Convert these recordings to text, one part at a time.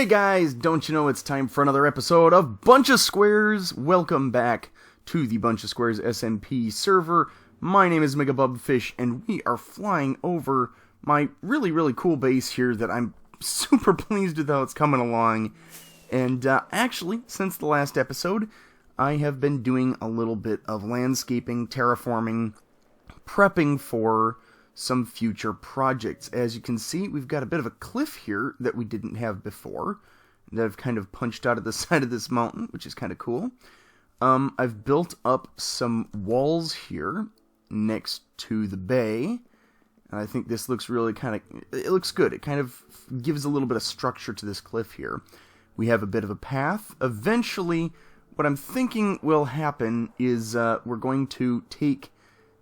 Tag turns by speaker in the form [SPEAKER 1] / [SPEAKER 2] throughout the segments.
[SPEAKER 1] Hey guys, don't you know it's time for another episode of BunchaSquares? Welcome back to the BunchaSquares SMP server. My name is MegaBubFish, and we are flying over my really cool base here that I'm super pleased with how it's coming along. And actually, since the last episode, I have been doing a little bit of landscaping, terraforming, prepping for some future projects. As you can see, we've got a bit of a cliff here that we didn't have before, that I've kind of punched out of the side of this mountain, which is kind of cool. I've built up some walls here next to the bay, and I think this looks really it looks good. It kind of gives a little bit of structure to this cliff here. We have a bit of a path. Eventually, what I'm thinking will happen is we're going to take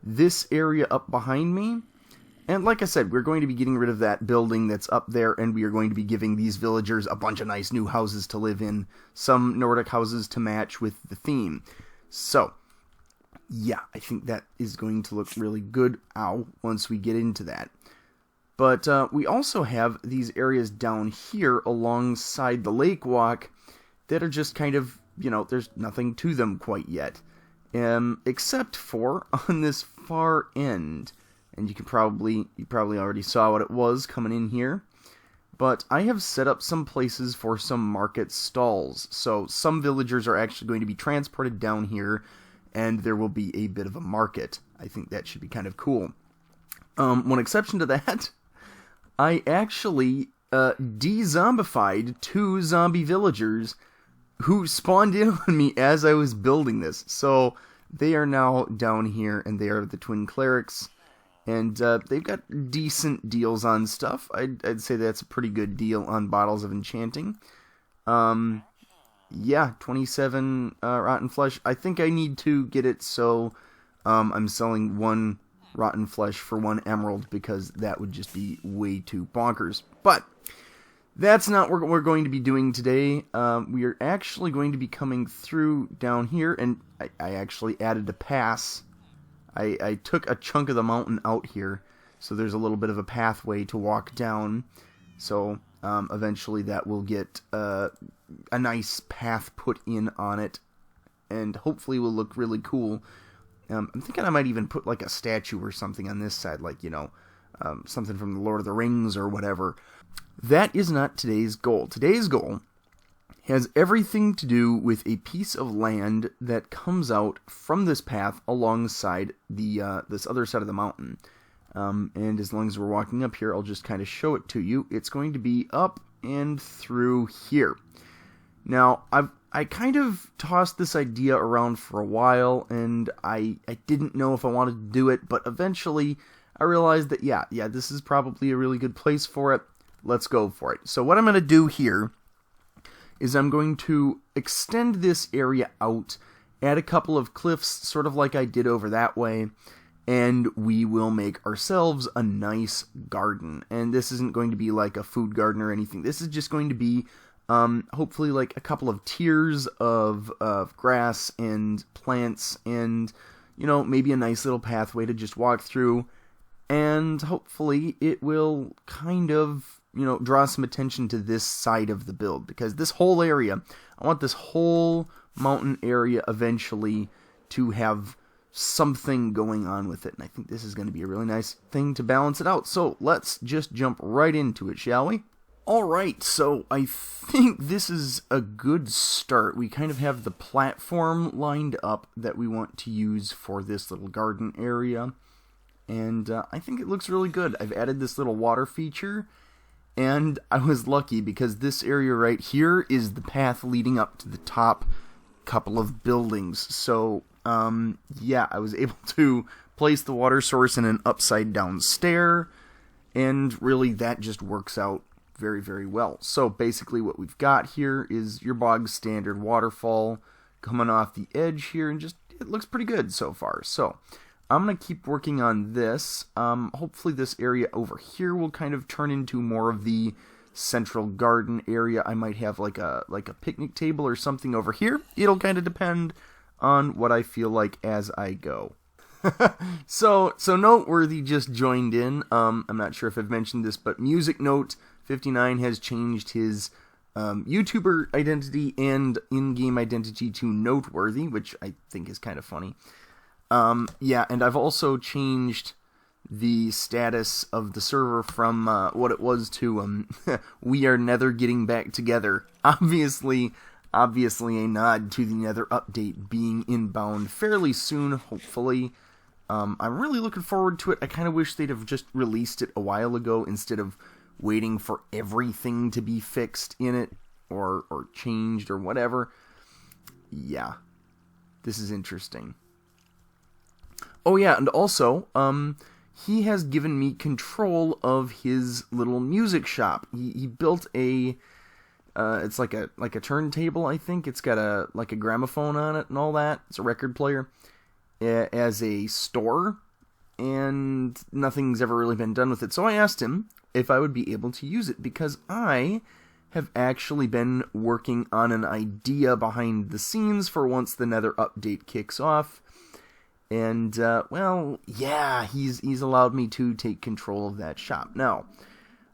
[SPEAKER 1] this area up behind me. And like I said, we're going to be getting rid of that building that's up there, and we are going to be giving these villagers a bunch of nice new houses to live in. Some Nordic houses to match with the theme. So, yeah, I think that is going to look really good, once we get into that. But we also have these areas down here alongside the lake walk that are just kind of, there's nothing to them quite yet. Except for on this far end. And you probably already saw what it was coming in here. But I have set up some places for some market stalls. So some villagers are actually going to be transported down here, and there will be a bit of a market. I think that should be kind of cool. One exception to that, I actually de-zombified 2 zombie villagers who spawned in on me as I was building this. So they are now down here, and they are the twin clerics. And they've got decent deals on stuff. I'd say that's a pretty good deal on bottles of enchanting. Yeah, 27 rotten flesh. I think I need to get it so I'm selling 1 rotten flesh for 1 emerald, because that would just be way too bonkers. But that's not what we're going to be doing today. We are actually going to be coming through down here, and I actually added a pass. I took a chunk of the mountain out here, so there's a little bit of a pathway to walk down. So eventually that will get a nice path put in on it, and hopefully will look really cool. I'm thinking I might even put like a statue or something on this side, like, something from the Lord of the Rings or whatever. That is not today's goal. Today's goal has everything to do with a piece of land that comes out from this path alongside the this other side of the mountain. And as long as we're walking up here, I'll just kind of show it to you. It's going to be up and through here. Now, I kind of tossed this idea around for a while, and I didn't know if I wanted to do it, but eventually I realized that, yeah, this is probably a really good place for it. Let's go for it. So what I'm going to do here is I'm going to extend this area out, add a couple of cliffs, sort of like I did over that way, and we will make ourselves a nice garden. And this isn't going to be like a food garden or anything. This is just going to be, hopefully, like a couple of tiers of grass and plants, and, maybe a nice little pathway to just walk through. And hopefully it will kind of, draw some attention to this side of the build, because this whole area, I want this whole mountain area eventually to have something going on with it, and I think this is going to be a really nice thing to balance it out. So let's just jump right into it, shall we? Alright, so I think this is a good start. We kind of have the platform lined up that we want to use for this little garden area, and I think it looks really good. I've added this little water feature, and I was lucky because this area right here is the path leading up to the top couple of buildings. So, yeah, I was able to place the water source in an upside down stair, and really that just works out very well. So basically what we've got here is your bog standard waterfall coming off the edge here, and just, it looks pretty good so far. So I'm going to keep working on this. Hopefully this area over here will kind of turn into more of the central garden area. I might have like a picnic table or something over here. It'll kind of depend on what I feel like as I go. So Noteworthy just joined in. I'm not sure if I've mentioned this, but Music Note 59 has changed his YouTuber identity and in-game identity to Noteworthy, which I think is kind of funny. Yeah, and I've also changed the status of the server from what it was to we are never getting back together. Obviously a nod to the Nether update being inbound fairly soon, hopefully. I'm really looking forward to it. I kind of wish they'd have just released it a while ago instead of waiting for everything to be fixed in it or changed or whatever. Yeah, this is interesting. Oh yeah, and also, he has given me control of his little music shop. He built a, it's like a turntable, I think. It's got a gramophone on it and all that. It's a record player as a store, and nothing's ever really been done with it. So I asked him if I would be able to use it, because I have actually been working on an idea behind the scenes for once the Nether update kicks off. And, well, yeah, he's allowed me to take control of that shop. Now,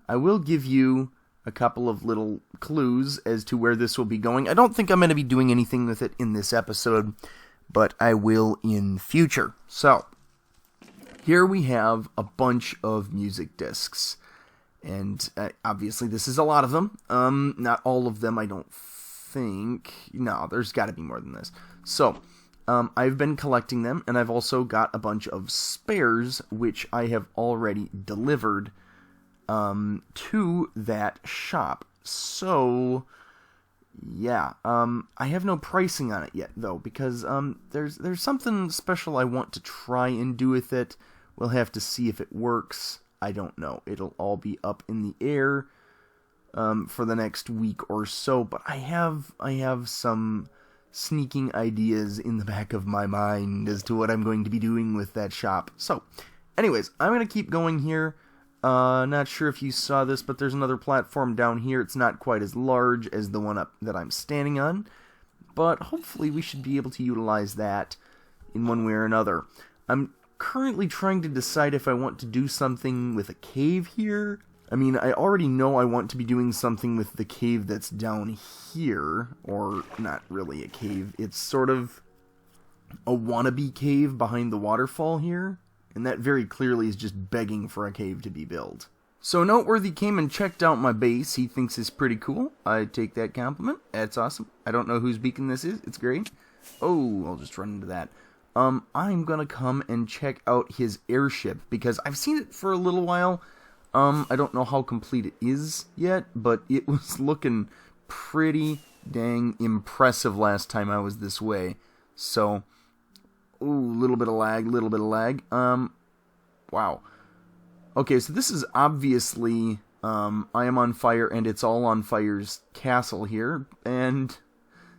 [SPEAKER 1] I will give you a couple of little clues as to where this will be going. I don't think I'm going to be doing anything with it in this episode, but I will in future. So, here we have a bunch of music discs. And, obviously, this is a lot of them. Not all of them, I don't think. No, there's got to be more than this. So, I've been collecting them, and I've also got a bunch of spares, which I have already delivered to that shop. So, yeah, I have no pricing on it yet, though, because there's something special I want to try and do with it. We'll have to see if it works. I don't know. It'll all be up in the air for the next week or so, but I have some sneaking ideas in the back of my mind as to what I'm going to be doing with that shop. So, anyways, I'm going to keep going here. Not sure if you saw this, but there's another platform down here. It's not quite as large as the one up that I'm standing on, but hopefully we should be able to utilize that in one way or another. I'm currently trying to decide if I want to do something with a cave here. I mean, I already know I want to be doing something with the cave that's down here, or not really a cave, it's sort of a wannabe cave behind the waterfall here, and that very clearly is just begging for a cave to be built. So Noteworthy came and checked out my base. He thinks it's pretty cool. I take that compliment. That's awesome. I don't know whose beacon this is. It's great. Oh, I'll just run into that. I'm gonna come and check out his airship, because I've seen it for a little while. I don't know how complete it is yet, but it was looking pretty dang impressive last time I was this way. So, ooh, little bit of lag. Wow. Okay, so this is obviously, I Am on Fire and It's All on Fire's castle here, and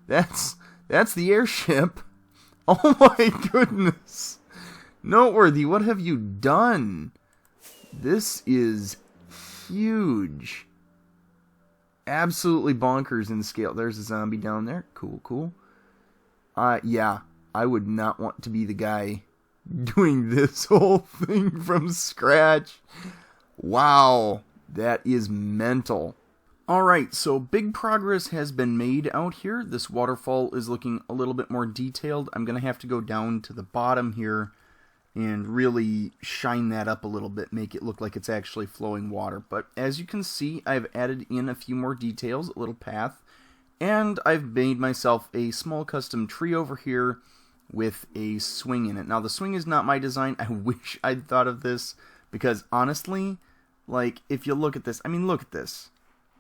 [SPEAKER 1] that's the airship. Oh my goodness. Noteworthy, what have you done? This is huge. Absolutely bonkers in scale. There's a zombie down there. Cool. Yeah, I would not want to be the guy doing this whole thing from scratch. Wow, that is mental. Alright, so big progress has been made out here. This waterfall is looking a little bit more detailed. I'm going to have to go down to the bottom here and really shine that up a little bit, make it look like it's actually flowing water. But as you can see, I've added in a few more details, a little path, and I've made myself a small custom tree over here with a swing in it. Now, the swing is not my design. I wish I'd thought of this, because honestly, like, if you look at this, I mean, look at this.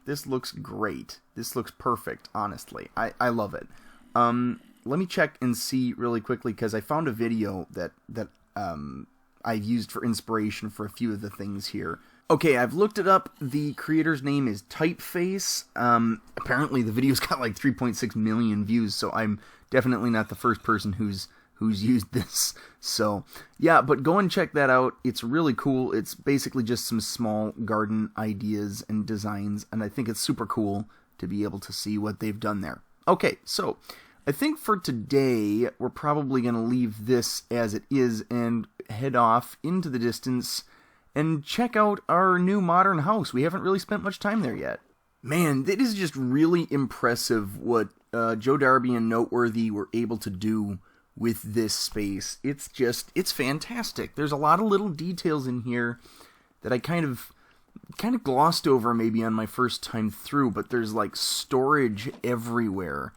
[SPEAKER 1] This looks great. This looks perfect, honestly. I love it. Let me check and see really quickly, because I found a video that I've used for inspiration for a few of the things here. Okay, I've looked it up. The creator's name is Typeface. Apparently the video's got like 3.6 million views, so I'm definitely not the first person who's used this. So, yeah, but go and check that out. It's really cool. It's basically just some small garden ideas and designs, and I think it's super cool to be able to see what they've done there. Okay, so I think for today, we're probably going to leave this as it is and head off into the distance and check out our new modern house. We haven't really spent much time there yet. Man, it is just really impressive what Joe Darby and Noteworthy were able to do with this space. It's fantastic. There's a lot of little details in here that I kind of glossed over maybe on my first time through, but there's like storage everywhere.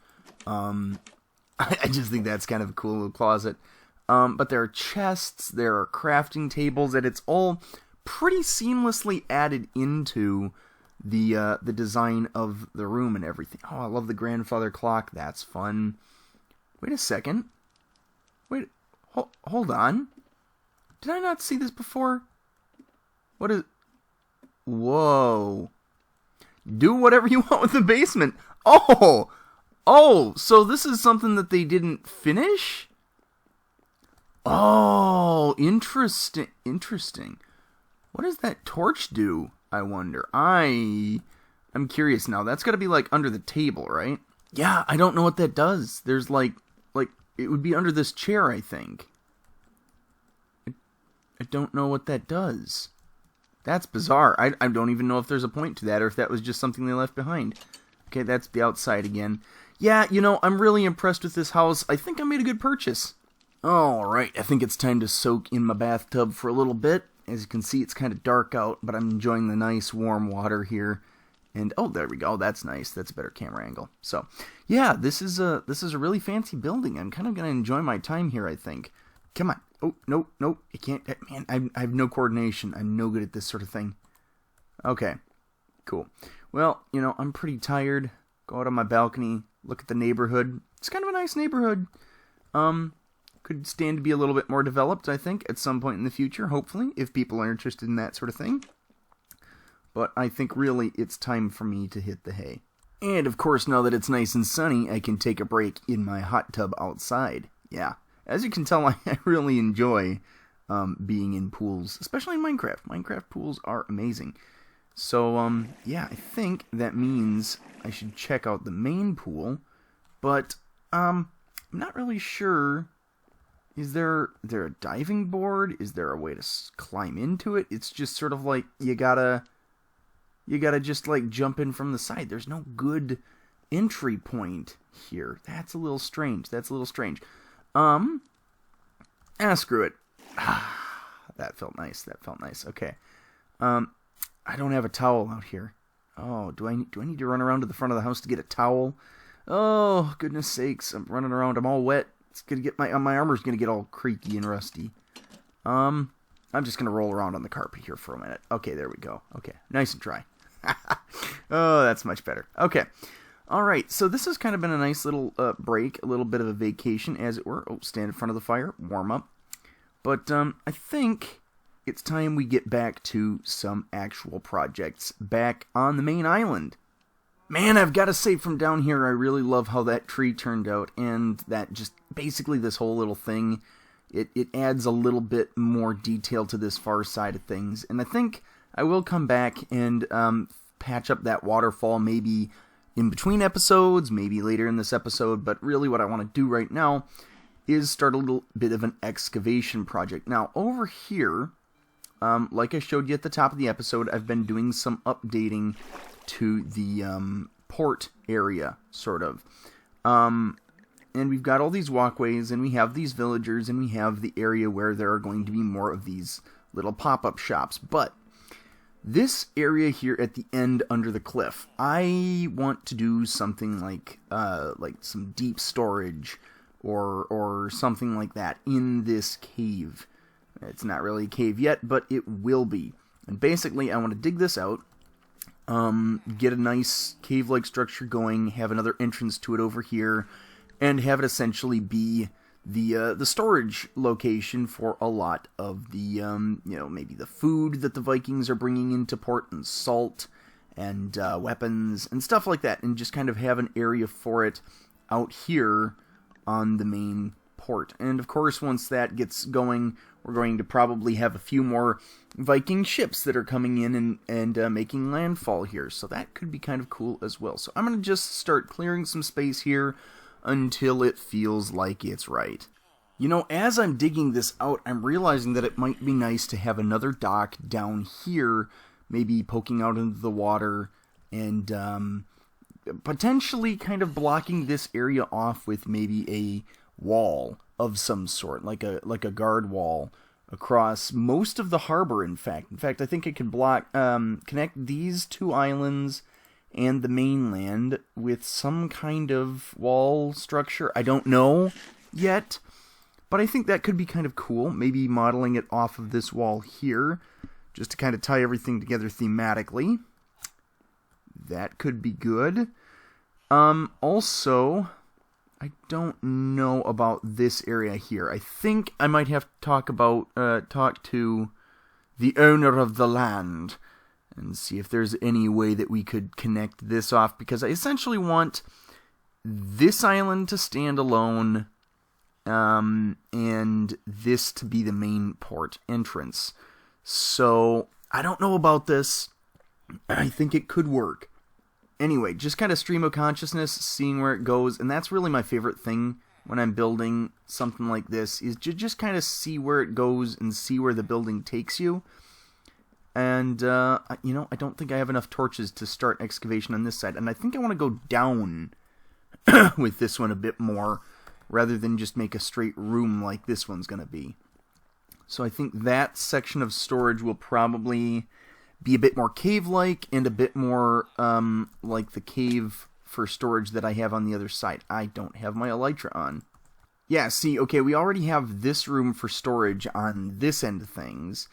[SPEAKER 1] I just think that's kind of a cool little closet. But there are chests, there are crafting tables, and it's all pretty seamlessly added into the design of the room and everything. Oh, I love the grandfather clock. That's fun. Wait a second. Wait, hold on. Did I not see this before? What is... Whoa. Do whatever you want with the basement. Oh, so this is something that they didn't finish? Oh, interesting. What does that torch do, I wonder? I'm curious now. That's got to be like under the table, right? Yeah, I don't know what that does. There's like it would be under this chair, I think. I don't know what that does. That's bizarre. I don't even know if there's a point to that or if that was just something they left behind. Okay, that's the outside again. Yeah, I'm really impressed with this house. I think I made a good purchase. Alright, I think it's time to soak in my bathtub for a little bit. As you can see, it's kind of dark out, but I'm enjoying the nice warm water here. And, oh, there we go. That's nice. That's a better camera angle. So, yeah, this is a really fancy building. I'm kind of going to enjoy my time here, I think. Come on. Oh, no. I can't. Man, I have no coordination. I'm no good at this sort of thing. Okay, cool. Well, I'm pretty tired. Go out on my balcony, look at the neighborhood. It's kind of a nice neighborhood. Could stand to be a little bit more developed, I think, at some point in the future, hopefully, if people are interested in that sort of thing. But I think really it's time for me to hit the hay. And of course, now that it's nice and sunny, I can take a break in my hot tub outside. Yeah, as you can tell, I really enjoy being in pools, especially in Minecraft. Minecraft pools are amazing. So, yeah, I think that means I should check out the main pool, but I'm not really sure. Is there a diving board? Is there a way to climb into it? It's just sort of like you gotta just like jump in from the side. There's no good entry point here. That's a little strange. Screw it. That felt nice. Okay. I don't have a towel out here. Oh, do I need to run around to the front of the house to get a towel? Oh, goodness sakes. I'm running around. I'm all wet. It's gonna get my armor's gonna get all creaky and rusty. I'm just gonna roll around on the carpet here for a minute. Okay, there we go. Okay, nice and dry. Oh, that's much better. Okay. Alright, so this has kind of been a nice little break, a little bit of a vacation, as it were. Oh, stand in front of the fire, warm up. But I think it's time we get back to some actual projects back on the main island. Man, I've got to say, from down here, I really love how that tree turned out, and that just, basically this whole little thing, it adds a little bit more detail to this far side of things, and I think I will come back and patch up that waterfall maybe in between episodes, maybe later in this episode, but really what I want to do right now is start a little bit of an excavation project. Now, over here, like I showed you at the top of the episode, I've been doing some updating to the port area, sort of. And we've got all these walkways, and we have these villagers, and we have the area where there are going to be more of these little pop-up shops. But this area here at the end under the cliff, I want to do something like some deep storage or something like that in this cave. It's not really a cave yet, but it will be. And basically, I want to dig this out, get a nice cave-like structure going, have another entrance to it over here, and have it essentially be the storage location for a lot of the, maybe the food that the Vikings are bringing into port, and salt, and weapons, and stuff like that, and just kind of have an area for it out here on the main port. And of course, once that gets going, we're going to probably have a few more Viking ships that are coming in and making landfall here, so that could be kind of cool as well. So I'm going to just start clearing some space here until it feels like it's right. As I'm digging this out, I'm realizing that it might be nice to have another dock down here, maybe poking out into the water, and potentially kind of blocking this area off with maybe a wall of some sort, like a guard wall across most of the harbor. In fact, I think it could block connect these two islands and the mainland with some kind of wall structure. I don't know yet, but I think that could be kind of cool. Maybe modeling it off of this wall here, just to kind of tie everything together thematically. That could be good. Also, I don't know about this area here. I think I might have to talk to the owner of the land and see if there's any way that we could connect this off, because I essentially want this island to stand alone, and this to be the main port entrance. So, I don't know about this. I think it could work. Anyway, just kind of stream of consciousness, seeing where it goes, and that's really my favorite thing when I'm building something like this, is to just kind of see where it goes and see where the building takes you. And, you know, I don't think I have enough torches to start excavation on this side, and I think I want to go down with this one a bit more, rather than just make a straight room like this one's going to be. So I think that section of storage will probably be a bit more cave-like, and a bit more like the cave for storage that I have on the other side. I don't have my elytra on. Yeah, see, okay, we already have this room for storage on this end of things.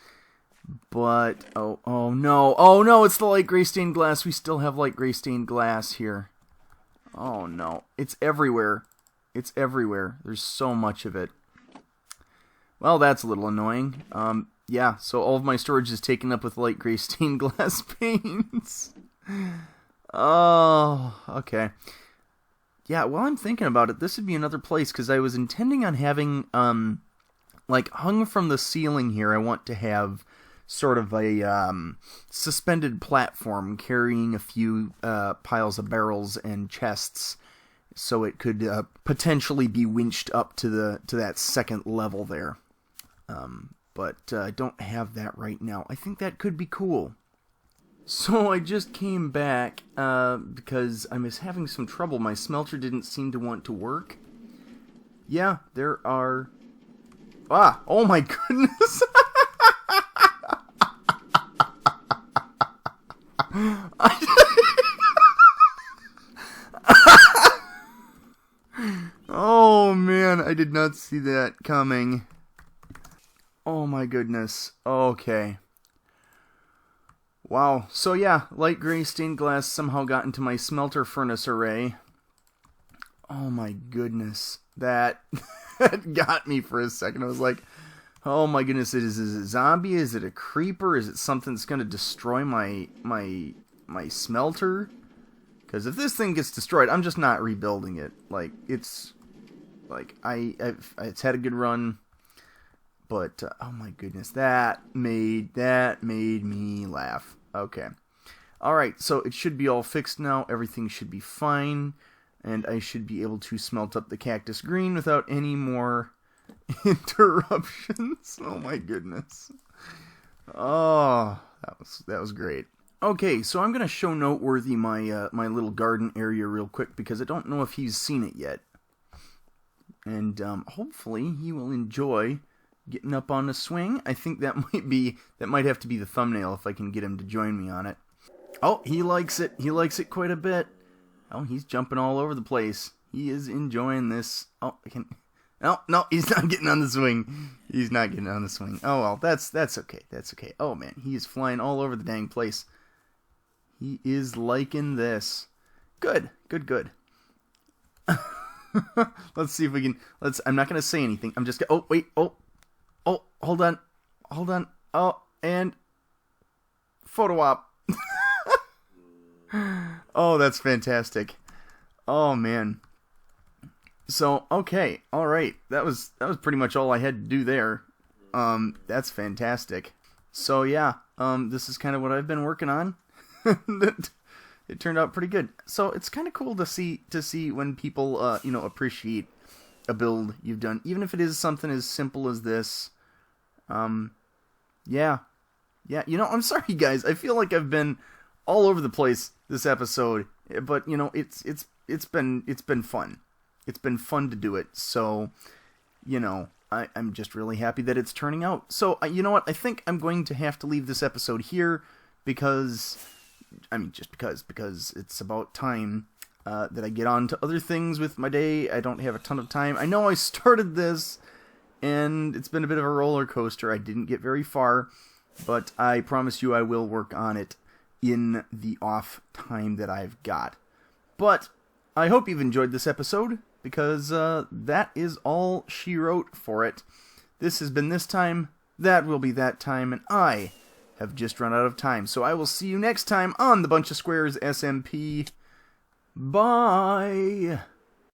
[SPEAKER 1] But, oh no, it's the light gray stained glass. We still have light gray stained glass here. Oh no, it's everywhere. It's everywhere. There's so much of it. Well, that's a little annoying. Yeah, so all of my storage is taken up with light gray stained glass paints. Oh, okay. Yeah, while I'm thinking about it, this would be another place, because I was intending on having, like, hung from the ceiling here, I want to have sort of a suspended platform carrying a few piles of barrels and chests, so it could potentially be winched up to that second level there. But I don't have that right now. I think that could be cool. So I just came back because I was having some trouble. My smelter didn't seem to want to work. Yeah, there are... Ah! Oh my goodness! Oh man, I did not see that coming. Oh my goodness. Okay. Wow. So yeah, light gray stained glass somehow got into my smelter furnace array. Oh my goodness. That got me for a second. I was like, oh my goodness, is it a zombie? Is it a creeper? Is it something that's going to destroy my smelter? Because if this thing gets destroyed, I'm just not rebuilding it. Like, it's had a good run. But, oh my goodness, that made me laugh. Okay. Alright, so it should be all fixed now. Everything should be fine. And I should be able to smelt up the cactus green without any more interruptions. Oh my goodness. Oh, that was great. Okay, so I'm going to show Noteworthy my little garden area real quick, because I don't know if he's seen it yet. And hopefully he will enjoy getting up on the swing. I think that might have to be the thumbnail if I can get him to join me on it. Oh, he likes it. He likes it quite a bit. Oh, he's jumping all over the place. He is enjoying this. Oh, I can... No, he's not getting on the swing. He's not getting on the swing. Oh, well, that's okay. That's okay. Oh, man, he is flying all over the dang place. He is liking this. Good. Let's see if we can... I'm not going to say anything. I'm just going to... Oh, wait. Oh, hold on. Oh, and... Photo op. Oh, that's fantastic. Oh, man. So, okay. Alright. That was pretty much all I had to do there. That's fantastic. So, yeah. This is kind of what I've been working on. It turned out pretty good. So, it's kind of cool to see when people, appreciate a build you've done. Even if it is something as simple as this. Yeah. I'm sorry, guys. I feel like I've been all over the place this episode, but you know, it's been fun. It's been fun to do it. So, you know, I'm just really happy that it's turning out. So, you know what? I think I'm going to have to leave this episode here because, I mean, just because it's about time that I get on to other things with my day. I don't have a ton of time. I know I started this, and it's been a bit of a roller coaster. I didn't get very far, but I promise you I will work on it in the off time that I've got. But I hope you've enjoyed this episode, because that is all she wrote for it. This has been this time, that will be that time, and I have just run out of time. So I will see you next time on the Bunch of Squares SMP. Bye!